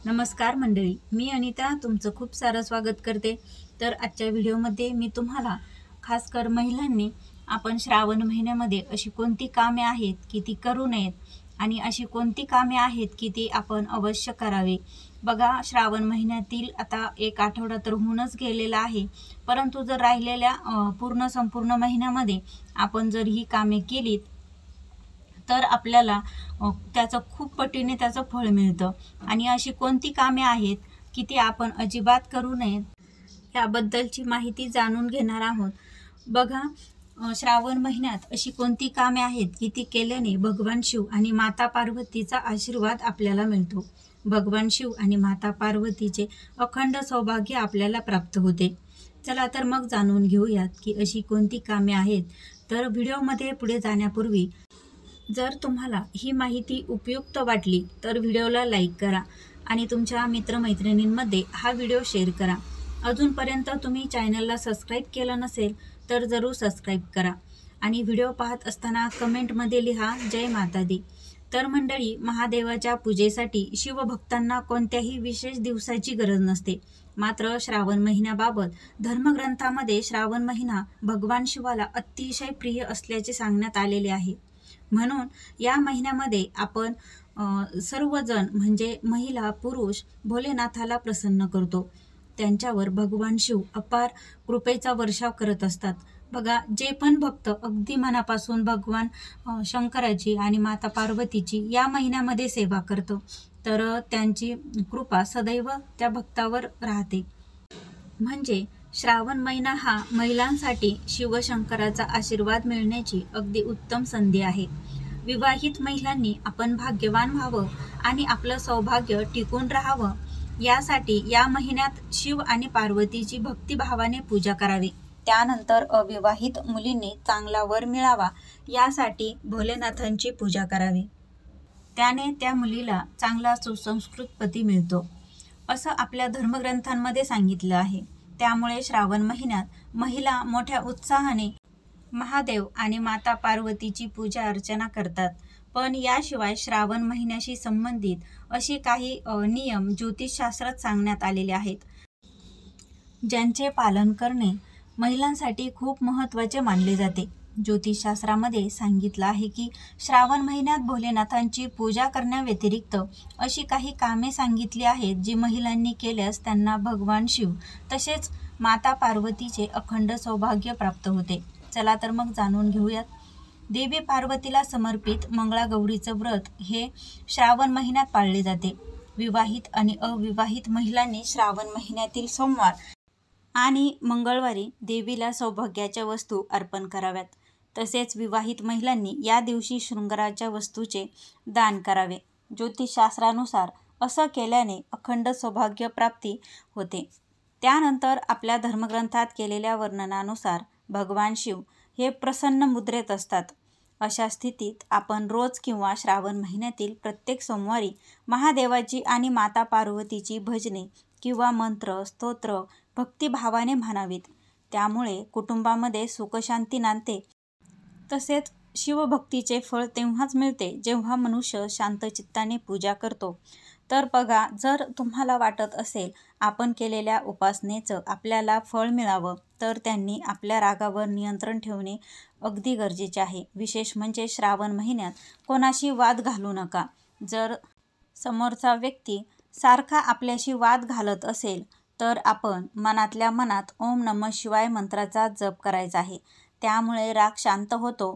नमस्कार मंडळी, मी अनिता तुमचं खूप सारं स्वागत करते। तर आजच्या व्हिडिओमध्ये मी तुम्हाला खासकर महिलांनी आपण श्रावण महिन्यामध्ये अशी कोणती कामे आहेत की ती करू नयेत आणि अशी कोणती कामे आहेत की ती आपण अवश्य करावे। बघा, श्रावण महिन्यातील आता एक आठवडा तर होऊनच गेलेला आहे, परंतु जर राहिलेल्या पूर्ण संपूर्ण महिन्यामध्ये आपण जर ही कामे केलीत तर आपल्याला त्याचं खूप पटीने त्याचं फळ मिळतं। आणि अशी कोणती कामे आहेत की ती आपण अजिबात करू नयेत याबद्दलची माहिती जाणून घेणार आहोत। बघा, श्रावण महिन्यात अशी कोणती कामे आहेत की ती केल्याने भगवान शिव आणि माता पार्वतीचा आशीर्वाद आपल्याला मिळतो। भगवान शिव आणि माता पार्वतीचे अखंड सौभाग्य आपल्याला प्राप्त होते। चला तर मग जाणून घेऊयात की अशी कोणती कामे आहेत। तर व्हिडिओमध्ये पुढे जाण्यापूर्वी जर तुम्हाला ही माहिती उपयुक्त वाटली तर व्हिडिओला लाईक करा आणि तुमच्या मित्रमैत्रिणींमध्ये हा व्हिडिओ शेअर करा। अजूनपर्यंत तुम्ही चॅनलला सबस्क्राईब केलं नसेल तर जरूर सबस्क्राईब करा आणि व्हिडिओ पाहत असताना कमेंटमध्ये लिहा जय माता दी। तर मंडळी, महादेवाच्या पूजेसाठी शिवभक्तांना कोणत्याही विशेष दिवसाची गरज नसते। मात्र श्रावण महिन्याबाबत धर्मग्रंथामध्ये श्रावण महिना भगवान शिवाला अतिशय प्रिय असल्याचे सांगण्यात आलेले आहे। म्हणून या महिन्यामध्ये आपण सर्वजण म्हणजे महिला पुरुष भोलेनाथाला प्रसन्न करतो। त्यांच्यावर भगवान शिव अपार कृपेचा वर्षाव करत असतात। बघा, जे पण भक्त अगदी मनापासून भगवान शंकराची आणि माता पार्वतीची या महिन्यामध्ये सेवा करतो तर त्यांची कृपा सदैव त्या भक्तावर राहते। म्हणजे श्रावण महिना हा महिलांसाठी शिवशंकराचा आशीर्वाद मिळण्याची अगदी उत्तम संधी आहे। विवाहित महिलांनी आपण भाग्यवान व्हावं आणि आपलं सौभाग्य टिकून राहावं यासाठी या महिन्यात शिव आणि पार्वतीची भक्तिभावाने पूजा करावी। त्यानंतर अविवाहित मुलींनी चांगला वर मिळावा यासाठी भोलेनाथांची पूजा करावी। त्याने त्या मुलीला चांगला सुसंस्कृत पती मिळतो असं आपल्या धर्मग्रंथांमध्ये सांगितलं आहे। त्यामुळे श्रावण महिन्यात महिला मोठ्या उत्साहाने महादेव आणि माता पार्वतीची पूजा अर्चना करतात। पण याशिवाय श्रावण महिन्याशी संबंधित अशी काही नियम ज्योतिषशास्त्रात सांगण्यात आलेले आहेत, ज्यांचे पालन करणे महिलांसाठी खूप महत्त्वाचे मानले जाते। ज्योतिषशास्त्रामध्ये सांगितलं आहे की श्रावण महिन्यात भोलेनाथांची पूजा करण्याव्यतिरिक्त अशी काही कामे सांगितली आहेत जी महिलांनी केल्यास त्यांना भगवान शिव तसेच माता पार्वतीचे अखंड सौभाग्य प्राप्त होते। चला तर मग जाणून घेऊयात। देवी पार्वतीला समर्पित मंगळागौरीचं व्रत हे श्रावण महिन्यात पाळले जाते। विवाहित आणि अविवाहित महिलांनी श्रावण महिन्यातील सोमवार आणि मंगळवारी देवीला सौभाग्याच्या वस्तू अर्पण कराव्यात। तसेच विवाहित महिलांनी या दिवशी शृंगाराच्या वस्तूचे दान करावे। ज्योतिषशास्त्रानुसार असं केल्याने अखंड सौभाग्य प्राप्ती होते। त्यानंतर आपल्या धर्मग्रंथात केलेल्या वर्णनानुसार भगवान शिव हे प्रसन्न मुद्रेत असतात। अशा स्थितीत आपण रोज किंवा श्रावण महिन्यातील प्रत्येक सोमवारी महादेवाची आणि माता पार्वतीची भजने किंवा मंत्र स्तोत्र भक्तिभावाने म्हणावीत। त्यामुळे कुटुंबामध्ये सुखशांती नांदते। तसेच शिवभक्तीचे फळ तेव्हाच मिळते जेव्हा मनुष्य शांतचित्ताने पूजा करतो। तर बघा, जर तुम्हाला वाटत असेल आपण केलेल्या उपासनेचं आपल्याला फळ मिळावं तर त्यांनी आपल्या रागावर नियंत्रण ठेवणे अगदी गरजेचे आहे। विशेष म्हणजे श्रावण महिन्यात कोणाशी वाद घालू नका। जर समोरचा व्यक्ती सारखा आपल्याशी वाद घालत असेल तर आपण मनातल्या मनात ओम नमः शिवाय मंत्राचा जप करायचा आहे। त्यामुळे राग शांत होतो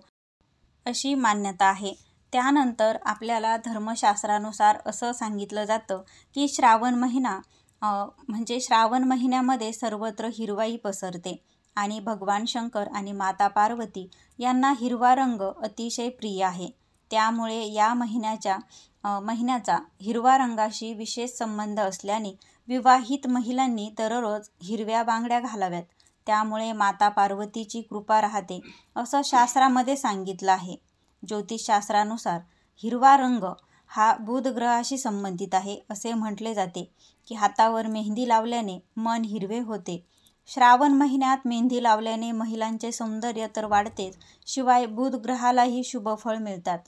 अशी मान्यता आहे। त्यानंतर आपल्याला धर्मशास्त्रानुसार असं सांगितलं जातं की श्रावण महिना म्हणजे श्रावण महिन्यामध्ये सर्वत्र हिरवाई पसरते आणि भगवान शंकर आणि माता पार्वती यांना हिरवा रंग अतिशय प्रिय आहे। त्यामुळे या महिन्याचा हिरवा रंगाशी विशेष संबंध असल्याने विवाहित महिलांनी दररोज हिरव्या बांगड्या घालाव्यात। त्यामुळे माता पार्वतीची कृपा राहते असं शास्त्रामध्ये सांगितलं आहे। ज्योतिषशास्त्रानुसार हिरवा रंग हा बुध ग्रहाशी संबंधित आहे असे म्हटले जाते की हातावर मेहंदी लावल्याने मन हिरवे होते। श्रावण महिन्यात मेहंदी लावल्याने महिलांचे सौंदर्य तर वाढतेच, शिवाय बुध ग्रहालाही शुभ फळ मिळतात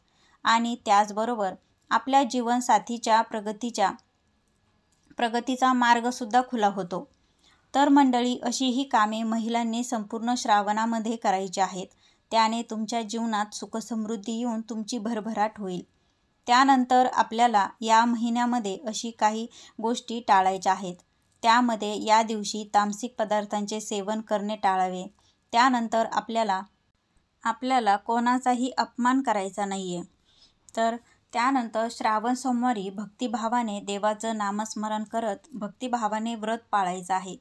आणि त्याचबरोबर आपल्या जीवनसाथीच्या प्रगतीच्या प्रगतीचा मार्गसुद्धा खुला होतो. तर मंडळी, अशी ही कामे महिलांनी संपूर्ण श्रावणामध्ये करायची आहेत. त्याने तुमच्या जीवनात सुखसमृद्धी येऊन तुमची भरभराट होईल. त्यानंतर आपल्याला या महिन्यामध्ये अशी काही गोष्टी टाळायच्या आहेत. त्यामध्ये या दिवशी तामसिक पदार्थांचे सेवन करणे टाळावे. त्यानंतर आपल्याला कोणाचाही अपमान करायचा नाही आहे. तर त्यानंतर श्रावण सोमवारी भक्तिभावाने देवाचं नामस्मरण करत भक्तिभावाने व्रत पाळायचं आहे.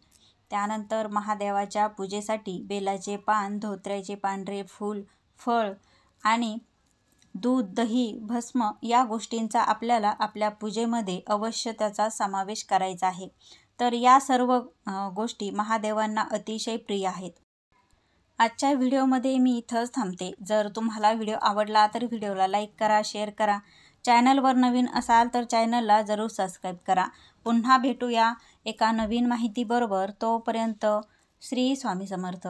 त्यानंतर महादेवाच्या पूजेसाठी बेलाचे पान, धोत्र्याचे पांढरे फूल, फळ आणि दूध, दही, भस्म या गोष्टींचा आपल्याला आपल्या पूजेमध्ये अवश्य त्याचा समावेश करायचा आहे. तर या सर्व गोष्टी महादेवांना अतिशय प्रिय आहेत. आजच्या व्हिडिओमध्ये मी इथंच थांबते. जर तुम्हाला व्हिडिओ आवडला तर व्हिडिओला लाईक करा, शेअर करा. चॅनलवर नवीन असाल तर चॅनलला जरूर सबस्क्राईब करा. पुन्हा भेटूया एका नवीन माहितीबरोबर. तोपर्यंत श्री स्वामी समर्थ.